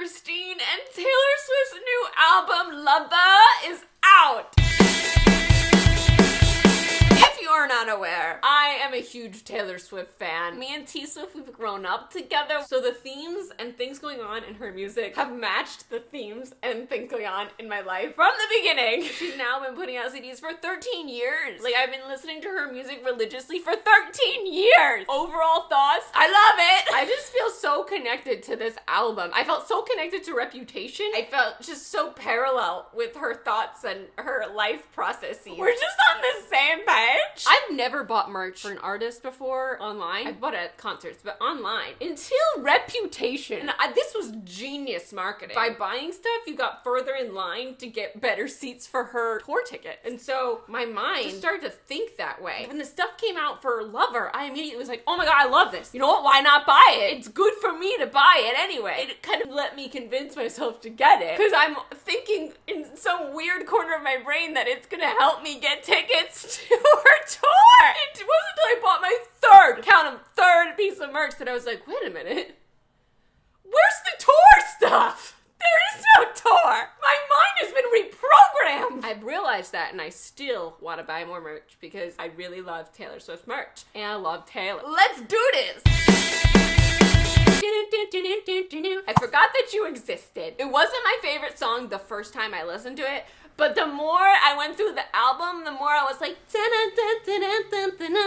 Christine, and Taylor Swift's new album, Lover, is out. If you are not aware, I am a huge Taylor Swift fan. Me and T Swift, we've grown up together, so the themes and things going on in her music have matched the themes and things going on in my life from the beginning. She's now been putting out CDs for 13 years. Like, I've been listening to her music religiously for 13 years. Overall thoughts, I love it. I just feel so connected to this album. I felt so connected to Reputation. I felt just so parallel with her thoughts and her life processes. We're just on the same page. I've never bought merch for an artist before online. I've bought it at concerts, but online. Until Reputation. And this was genius marketing. By buying stuff, you got further in line to get better seats for her tour ticket. And so my mind just started to think that way. When the stuff came out for Lover, I immediately was like, oh my god, I love this. You know what? Why not buy it? It's good for me to buy it anyway. It kind of let me convince myself to get it. Because I'm thinking in some weird corner of my brain that it's gonna help me get tickets to her tour. It wasn't until I bought my third piece of merch that I was like, wait a minute. Where's the tour stuff? There is no tour. My mind has been reprogrammed. I've realized that, and I still want to buy more merch because I really love Taylor Swift merch. And I love Taylor. Let's do this. I forgot that you existed. It wasn't my favorite song the first time I listened to it, but the more I went through the album, the more I was like,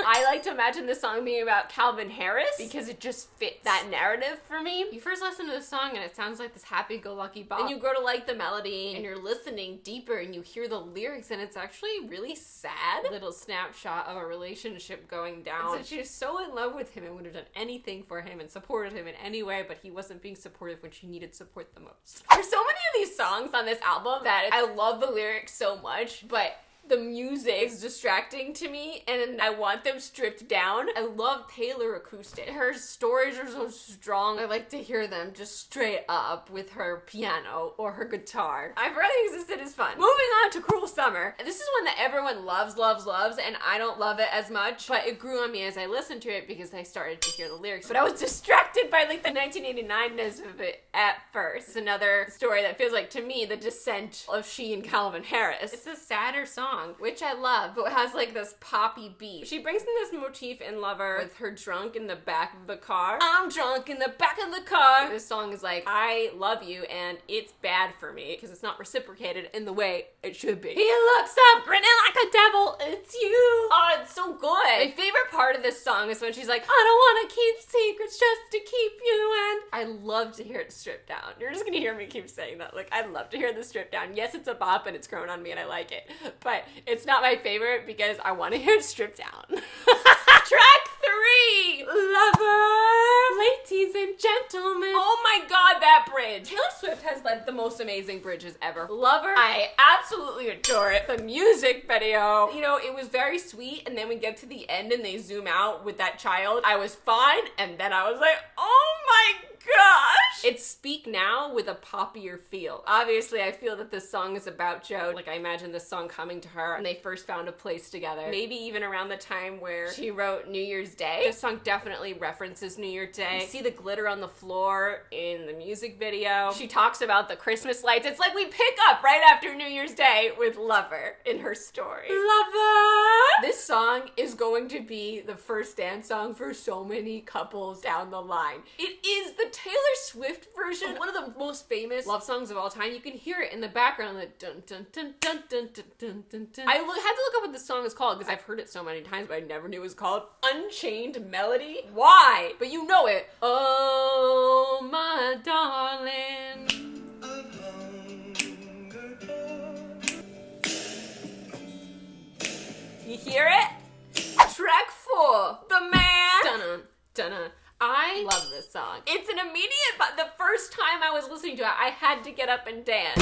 I like to imagine this song being about Calvin Harris because it just fits that narrative for me. You first listen to the song and it sounds like this happy-go-lucky bop. And you grow to like the melody and you're listening deeper and you hear the lyrics and it's actually really sad. Little snapshot of a relationship going down. And so she's so in love with him and would have done anything for him and supported him in any way, but he wasn't being supportive when she needed support the most. There's so many of these songs on this album that I love the lyrics so much, but the music is distracting to me and I want them stripped down. I love Taylor acoustic. Her stories are so strong. I like to hear them just straight up with her piano or her guitar. I've Really Existed is fun. Moving on to Cruel Summer. This is one that everyone loves, and I don't love it as much, but it grew on me as I listened to it because I started to hear the lyrics. But I was distracted by like the 1989-ness of it at first. It's another story that feels like, to me, the descent of she and Calvin Harris. It's a sadder song, which I love, but it has like this poppy beat. She brings in this motif in Lover with her drunk in the back of the car. I'm drunk in the back of the car. This song is like, I love you and it's bad for me because it's not reciprocated in the way it should be. He looks up, grinning like a devil, it's you. Oh, it's so good. My favorite part of this song is when she's like, I don't want to keep secrets just to keep you, and I love to hear it stripped down. You're just gonna hear me keep saying that. Like, I love to hear this stripped down. Yes, it's a bop and it's grown on me and I like it, but it's not my favorite because I want to hear it stripped down. Track 3, Lover. Ladies and gentlemen. Oh my god, that bridge. Taylor Swift has like the most amazing bridges ever. Lover, I absolutely adore it. The music video, you know, it was very sweet, and then we get to the end and they zoom out with that child. I was fine, and then I was like, oh my gosh! It's Speak Now with a poppier feel. Obviously, I feel that this song is about Joe. Like, I imagine this song coming to her when they first found a place together. Maybe even around the time where she wrote New Year's Day. This song definitely references New Year's Day. You see the glitter on the floor in the music video. She talks about the Christmas lights. It's like we pick up right after New Year's Day with Lover in her story. Lover! This song is going to be the first dance song for so many couples down the line. It is the Taylor Swift version of one of the most famous love songs of all time. You can hear it in the background, the dun dun dun dun dun dun dun dun dun. I had to look up what this song is called because I've heard it so many times, but I never knew it was called Unchained Melody. Why? But you know it. Oh, my darling. You hear it? Track 4, The Man. Dun-dun, dun-dun. I love this song. It's an immediate, but the first time I was listening to it, I had to get up and dance.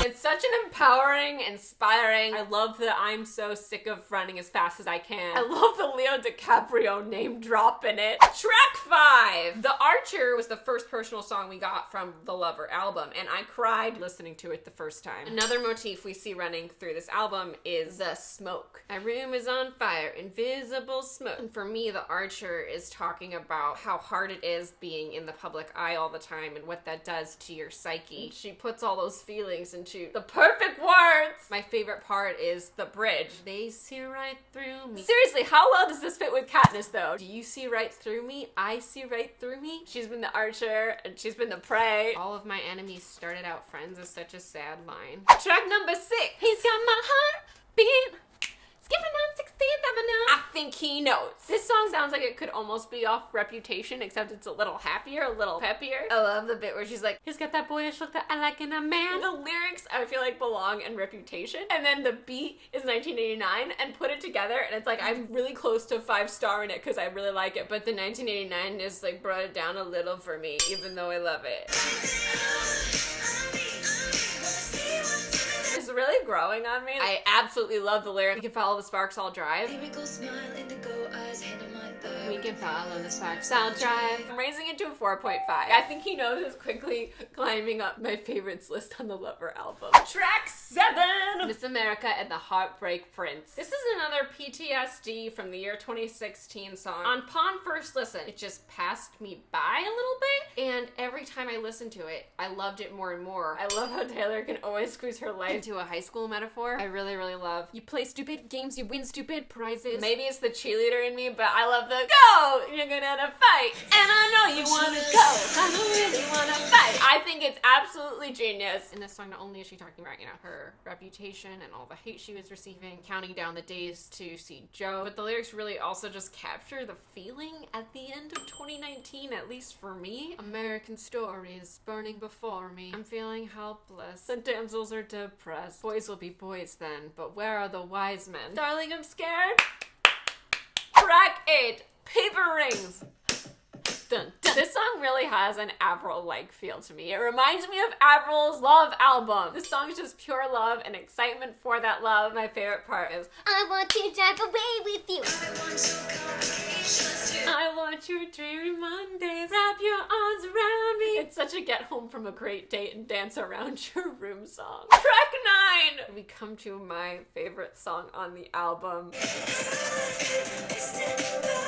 It's such an empowering, inspiring. I love that I'm so sick of running as fast as I can. I love the Leo DiCaprio name drop in it. Track 5. The Archer was the first personal song we got from the Lover album, and I cried listening to it the first time. Another motif we see running through this album is the smoke. My room is on fire, invisible smoke. And for me, the Archer is talking about how hard it is being in the public eye all the time and what that does to your psyche. She puts all those feelings into the perfect words. My favorite part is the bridge. They see right through me. Seriously, how well does this fit with Katniss though? Do you see right through me? I see right through me. She's been the Archer and she's been the prey. All of my enemies started out friends is such a sad line. Track number 6. He's got my heart beat. Skipping on 16th Avenue. I think he knows. This song sounds like it could almost be off Reputation, except it's a little happier, a little peppier. I love the bit where she's like, he's got that boyish look that I like in a man. The lyrics, I feel like, belong in Reputation. And then the beat is 1989, and put it together, and it's like, I'm really close to 5-star in it because I really like it. But the 1989 is like brought it down a little for me, even though I love it. It's really growing on me. I absolutely love the lyric. We can follow the sparks, I'll drive. Miracle smile, indigo eyes, hand on my thigh. We can follow the sparks, I'll drive. I'm raising it to a 4.5. I think he knows is quickly climbing up my favorites list on the Lover album. Track 7! Miss America and the Heartbreak Prince. This is another PTSD from the year 2016 song. On upon first listen, it just passed me by a little bit, and every time I listened to it, I loved it more and more. I love how Taylor can always squeeze her life into a high school metaphor. I really, really love. You play stupid games, you win stupid prizes. Maybe it's the cheerleader in me, but I love the go! You're gonna have a fight, and I know you wanna go. I don't really wanna fight. I think it's absolutely genius. In this song, not only is she talking about, her reputation and all the hate she was receiving, counting down the days to see Joe, but the lyrics really also just capture the feeling at the end of 2019, at least for me. American stories burning before me. I'm feeling helpless. The damsels are depressed. Boys will be boys then, but where are the wise men? Darling, I'm scared. Track 8. Paper Rings. Dun, dun. This song really has an Avril-like feel to me. It reminds me of Avril's Love album. This song is just pure love and excitement for that love. My favorite part is, I want to drive away with you. I want your dreary Mondays. Wrap your arms around me. It's such a get home from a great date and dance around your room song. Track 9. We come to my favorite song on the album.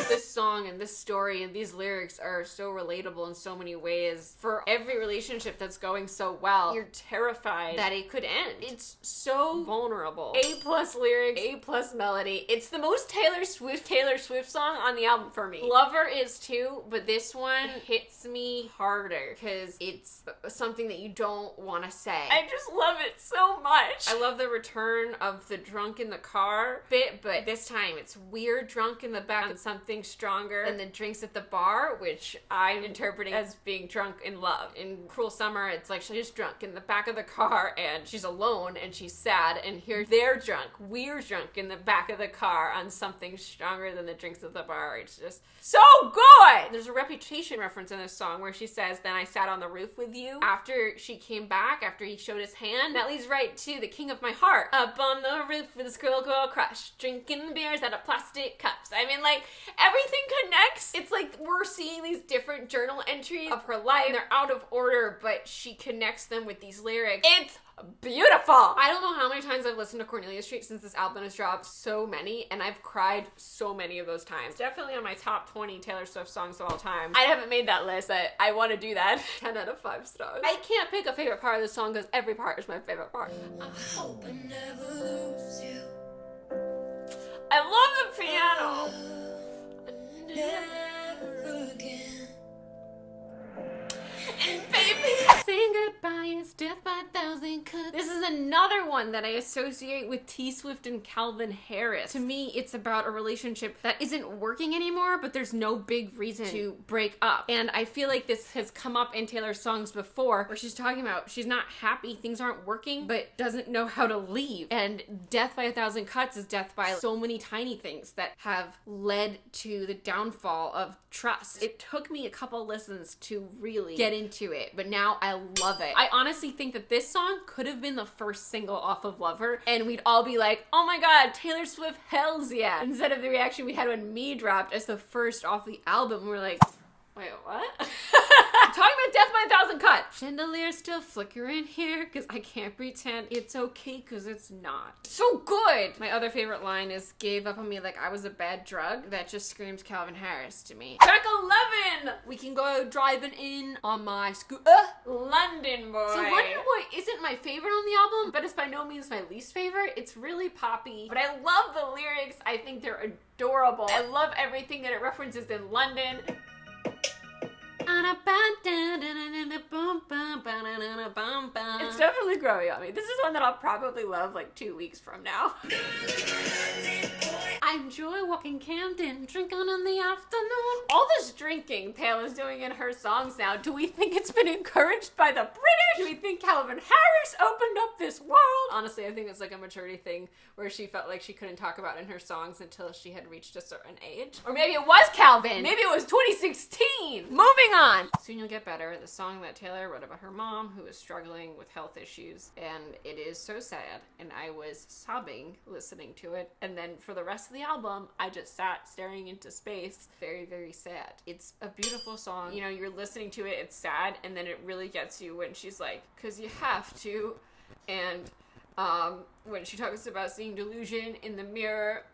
This song and this story and these lyrics are so relatable in so many ways. For every relationship that's going so well, you're terrified that it could end. It's so vulnerable. A+ lyrics, A+ melody. It's the most Taylor Swift song on the album for me. Lover is too, but this one hits me harder because it's something that you don't want to say. I just love it so much. I love the return of the drunk in the car bit, but this time it's weird drunk in the back and something stronger than the drinks at the bar, which I'm interpreting as being drunk in love. In Cruel Summer, it's like she's drunk in the back of the car and she's alone and she's sad, and here they're drunk, we're drunk in the back of the car on something stronger than the drinks at the bar. It's just so good! There's a Reputation reference in this song where she says, then I sat on the roof with you. After she came back, after he showed his hand, that leads right to the king of my heart. Up on the roof with a girl crush, drinking beers out of plastic cups. I mean, like, everything connects. It's like we're seeing these different journal entries of her life. They're out of order, but she connects them with these lyrics. It's beautiful. I don't know how many times I've listened to Cornelia Street since this album has dropped. So many, and I've cried so many of those times. Definitely on my top 20 Taylor Swift songs of all time. I haven't made that list, but I want to do that. 10 out of 5 stars. I can't pick a favorite part of this song because every part is my favorite part. I hope I never lose you. I love the piano. Never again. And baby, saying goodbye is death by 1,000 cuts. This is another one that I associate with T Swift and Calvin Harris. To me, it's about a relationship that isn't working anymore, but there's no big reason to break up. And I feel like this has come up in Taylor's songs before, where she's talking about she's not happy, things aren't working, but doesn't know how to leave. And death by 1,000 cuts is death by so many tiny things that have led to the downfall of trust. It took me a couple listens to really get into it, but now I love it. I honestly think that this song song could have been the first single off of Lover, and we'd all be like, oh my god, Taylor Swift, hells yeah. Instead of the reaction we had when Me dropped as the first off the album, we're like, wait, what? Talking about Death by a Thousand Cuts. Chandelier still flickering here because I can't pretend it's okay because it's not. So good. My other favorite line is gave up on me like I was a bad drug. That just screams Calvin Harris to me. Track 11. We can go driving in on my scooter. London Boy. So London Boy isn't my favorite on the album, but it's by no means my least favorite. It's really poppy, but I love the lyrics. I think they're adorable. I love everything that it references in London. It's definitely growing on me. This is one that I'll probably love like 2 weeks from now. I enjoy walking Camden, drinking in the afternoon. All this drinking Taylor's doing in her songs now, do we think it's been encouraged by the British? Do we think Calvin Harris opened up this world? Honestly, I think it's like a maturity thing where she felt like she couldn't talk about it in her songs until she had reached a certain age. Or maybe it was Calvin. Maybe it was 2016. Moving on. Soon You'll Get Better, the song that Taylor wrote about her mom who is struggling with health issues. And it is so sad. And I was sobbing listening to it. And then for the rest of the album, I just sat staring into space. Very, very sad. It's a beautiful song. You know, you're listening to it, it's sad, and then it really gets you when she's like, 'cause you have to. And when she talks about seeing delusion in the mirror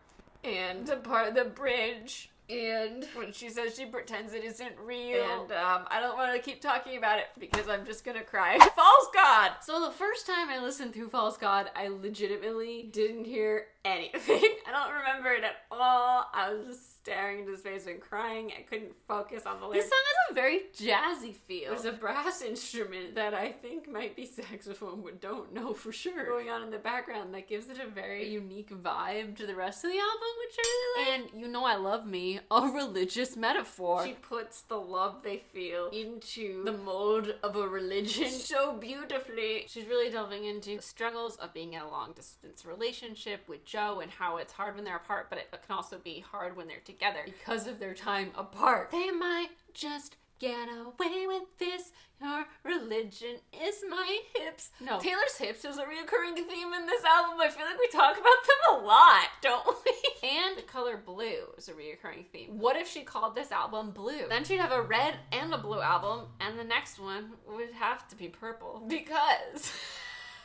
and the part of the bridge, and when she says she pretends it isn't real, and I don't want to keep talking about it because I'm just gonna cry. False God! So the first time I listened through False God, I legitimately didn't hear anything. I don't remember it at all. I was just staring into space and crying. I couldn't focus on the lyrics. This song has a very jazzy feel. There's a brass instrument that I think might be saxophone, but don't know for sure, going on in the background that gives it a very unique vibe to the rest of the album, which I really like. And You Know I Love Me, a religious metaphor. She puts the love they feel into the mold of a religion so beautifully. She's really delving into the struggles of being in a long distance relationship with Joe and how it's hard when they're apart, but it can also be hard when they're together because of their time apart. They might just get away with this. Your religion is my hips. No. Taylor's hips is a recurring theme in this album. I feel like we talk about them a lot, don't we? And the color blue is a recurring theme. What if she called this album Blue? Then she'd have a red and a blue album, and the next one would have to be purple. Because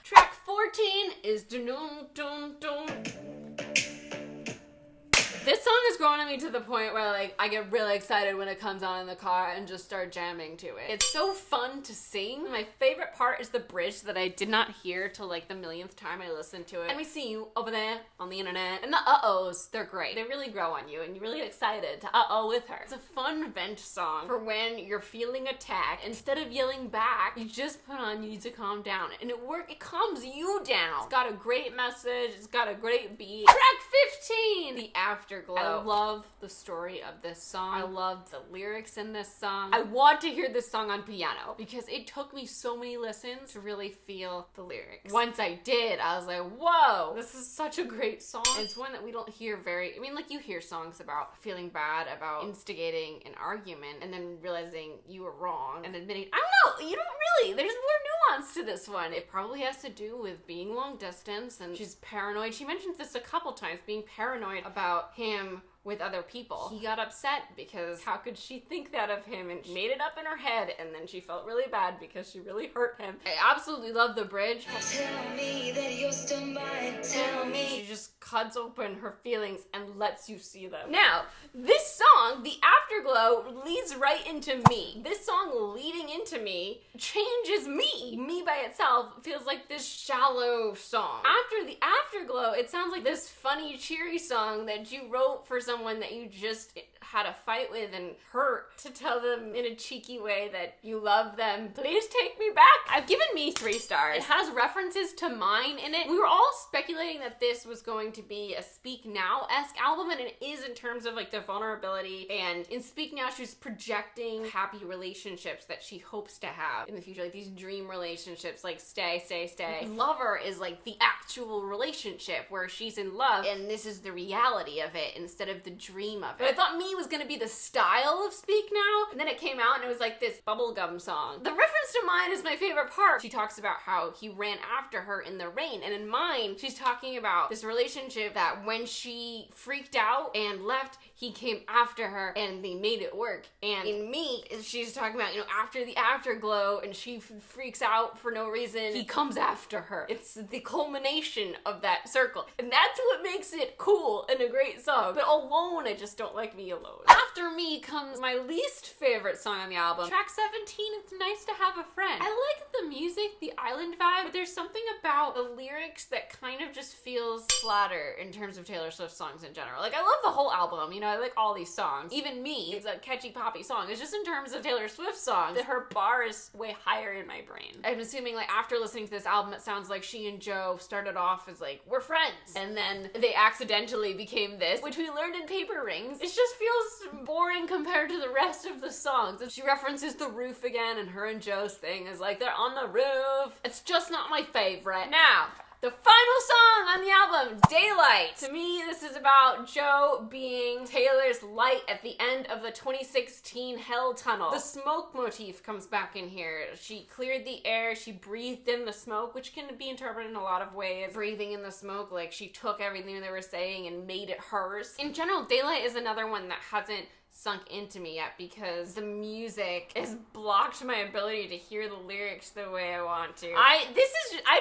track 14 is Dun Dun Dun. This song has grown on me to the point where like I get really excited when it comes on in the car and just start jamming to it. It's so fun to sing. My favorite part is the bridge that I did not hear till like the millionth time I listened to it. And we see you over there on the internet. And the uh-ohs, they're great. They really grow on you and you're really excited to uh-oh with her. It's a fun vent song for when you're feeling attacked. Instead of yelling back, you just put on You Need to Calm Down. And it calms you down. It's got a great message. It's got a great beat. Track 15, The Afterglow. I love the story of this song. I love the lyrics in this song. I want to hear this song on piano because it took me so many listens to really feel the lyrics. Once I did, I was like, whoa, this is such a great song. And it's one that we don't hear like you hear songs about feeling bad, about instigating an argument, and then realizing you were wrong and admitting, I don't know, you don't really. There's more nuance to this one. It probably has to do with being long distance, and she's paranoid. She mentions this a couple times, being paranoid about him with other people. He got upset because how could she think that of him, and she made it up in her head, and then she felt really bad because she really hurt him. I absolutely love the bridge. Tell me that you're still mine. Tell me. She just cuts open her feelings and lets you see them. Now, this song, The Afterglow, leads right into Me. This song leading into Me changes me. Me by itself feels like this shallow song. After The Afterglow, it sounds like this funny, cheery song that you wrote for someone that you just had a fight with and hurt, to tell them in a cheeky way that you love them. Please take me back. I've given Me 3 stars. It has references to Mine in it. We were all speculating that this was going to be a Speak Now-esque album, and it is in terms of like the vulnerability. And in Speak Now, she's projecting happy relationships that she hopes to have in the future, like these dream relationships, like stay, stay, stay. Lover is like the actual relationship where she's in love, and this is the reality of it instead of the dream of it. But I thought Me was was gonna be the style of Speak Now, and then it came out and it was like this bubblegum song. The reference to Mine is my favorite part. She talks about how he ran after her in the rain, and in Mine, she's talking about this relationship that when she freaked out and left, he came after her and they made it work. And in Me, she's talking about, after the Afterglow and she freaks out for no reason, he comes after her. It's the culmination of that circle. And that's what makes it cool and a great song. But alone, I just don't like Me Alone. After Me comes my least favorite song on the album. Track 17, It's Nice to Have a Friend. I like the music, the island vibe, but there's something about the lyrics that kind of just feels flatter in terms of Taylor Swift songs in general. Like, I love the whole album, I like all these songs. Even Me is a catchy poppy song. It's just in terms of Taylor Swift songs that her bar is way higher in my brain. I'm assuming after listening to this album, it sounds like she and Joe started off as we're friends. And then they accidentally became this, which we learned in Paper Rings. It just feels boring compared to the rest of the songs. And she references the roof again, and her and Joe's thing is they're on the roof. It's just not my favorite. Now, the final song on the album, Daylight. To me, this is about Joe being Taylor's light at the end of the 2016 Hell Tunnel. The smoke motif comes back in here. She cleared the air, she breathed in the smoke, which can be interpreted in a lot of ways. Breathing in the smoke, she took everything they were saying and made it hers. In general, Daylight is another one that hasn't sunk into me yet because the music has blocked my ability to hear the lyrics the way I want to. I've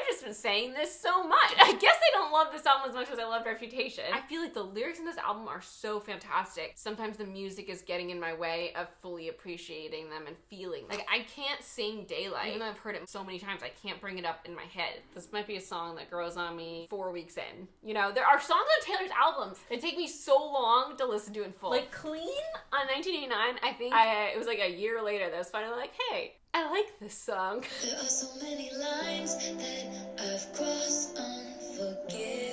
just been saying this so much. I guess I don't love this album as much as I loved Reputation. I feel like the lyrics in this album are so fantastic. Sometimes the music is getting in my way of fully appreciating them and feeling them. I can't sing Daylight. Even though I've heard it so many times, I can't bring it up in my head. This might be a song that grows on me 4 weeks in. There are songs on Taylor's albums that take me so long to listen to in full. Clean on 1989, I think it was a year later that I was finally hey, I like this song. There are so many lines that I've crossed unforgiven.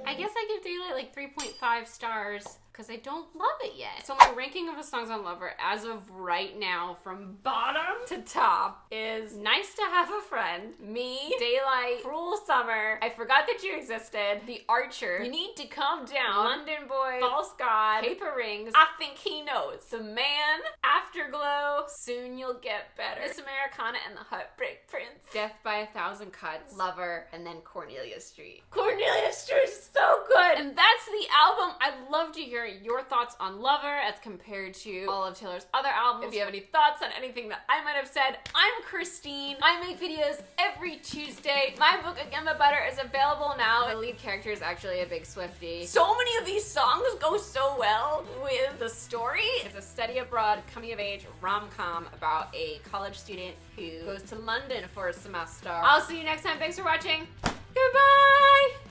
I guess I give Daylight 3.5 stars because I don't love it yet. So my ranking of the songs on Lover as of right now from bottom to top is Nice to Have a Friend, Me, Daylight, Cruel Summer, I Forgot That You Existed, The Archer, You Need to Calm Down, London Boy, False God, Paper Rings, I Think He Knows, The Man, Afterglow, Soon You'll Get Better, Miss Americana and the Heartbreak Prince, Death by a Thousand Cuts, Lover, and then Cornelia Street. Cornelia Street is so good! And that's the album. I'd love to hear your thoughts on Lover as compared to all of Taylor's other albums. If you have any thoughts on anything that I might have said, I'm Christine. I make videos every Tuesday. My book, Again But Better, is available now. The lead character is actually a big Swiftie. So many of these songs go so well with the story. It's a study abroad, coming of age rom-com about a college student who goes to London for a semester. I'll see you next time. Thanks for watching. Goodbye!